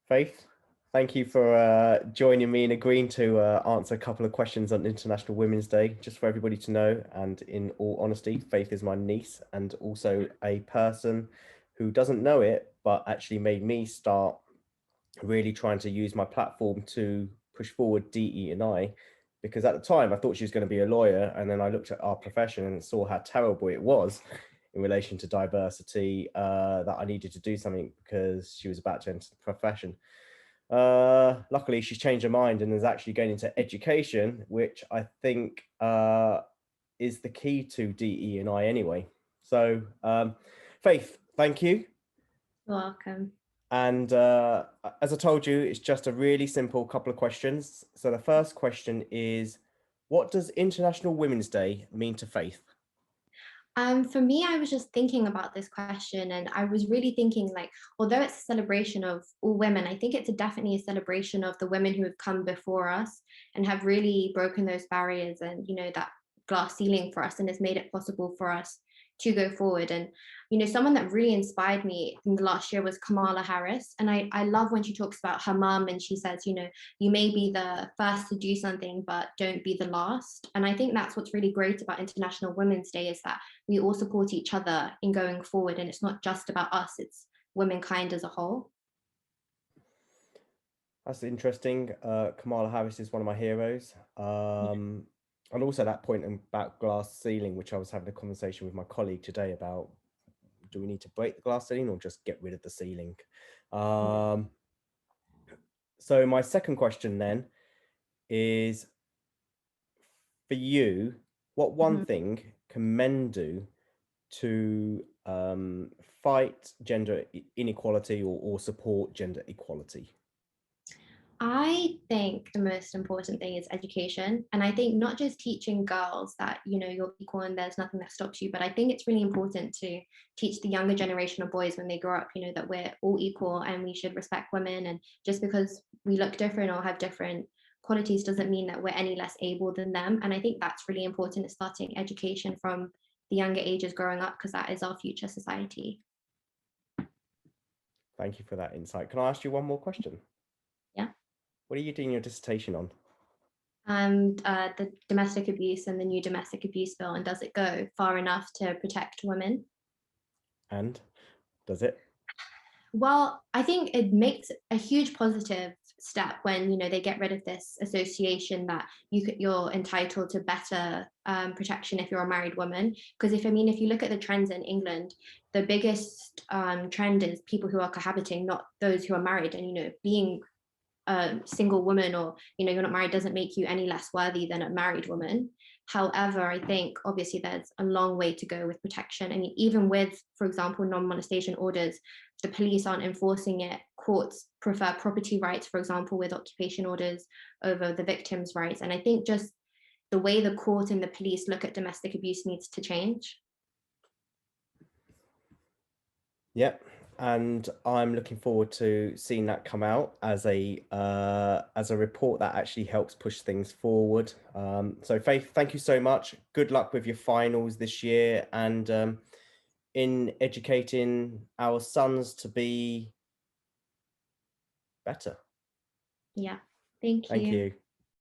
Faith, thank you for joining me and agreeing to answer a couple of questions on International Women's Day. Just for everybody to know, and in all honesty, Faith is my niece and also a person who doesn't know it, but actually made me start really trying to use my platform to push forward DE&I, because at the time I thought she was going to be a lawyer, and then I looked at our profession and saw how terrible it was in relation to diversity, that I needed to do something because she was about to enter the profession. Luckily, she's changed her mind and is actually going into education, which I think is the key to DE&I anyway. So, Faith, thank you. You're welcome. And as I told you, it's just a really simple couple of questions. So the first question is, what does International Women's Day mean to Faith? For me, I was just thinking about this question, and I was really thinking, like, although it's a celebration of all women, I think it's definitely a celebration of the women who have come before us and have really broken those barriers and, that glass ceiling for us, and has made it possible for us to go forward. And, someone that really inspired me in the last year was Kamala Harris. And I love when she talks about her mum and she says, you may be the first to do something, but don't be the last. And I think that's what's really great about International Women's Day, is that we all support each other in going forward, and it's not just about us, it's womankind as a whole. That's interesting. Kamala Harris is one of my heroes. And also that point about glass ceiling, which I was having a conversation with my colleague today about, do we need to break the glass ceiling or just get rid of the ceiling? Yeah. So my second question then is, for you, what one Mhm. thing can men do to fight gender inequality, or support gender equality? I think the most important thing is education. And I think not just teaching girls that, you're equal and there's nothing that stops you, but I think it's really important to teach the younger generation of boys when they grow up, that we're all equal and we should respect women. And just because we look different or have different qualities doesn't mean that we're any less able than them. And I think that's really important, is starting education from the younger ages growing up, because that is our future society. Thank you for that insight. Can I ask you one more question? Yeah. What are you doing your dissertation on? And the domestic abuse and the new domestic abuse bill, and does it go far enough to protect women? And does it? Well, I think it makes a huge positive step when they get rid of this association that you're entitled to better protection if you're a married woman. Because if you look at the trends in England, the biggest trend is people who are cohabiting, not those who are married. And being a single woman, or you're not married, doesn't make you any less worthy than a married woman. However, I think obviously there's a long way to go with protection. I mean, even with, for example, non-molestation orders, the police aren't enforcing it. Courts prefer property rights, for example, with occupation orders over the victim's rights. And I think just the way the court and the police look at domestic abuse needs to change. Yep. And I'm looking forward to seeing that come out as a report that actually helps push things forward. So Faith, thank you so much. Good luck with your finals this year, and in educating our sons to be better. Yeah. Thank Thank you. you.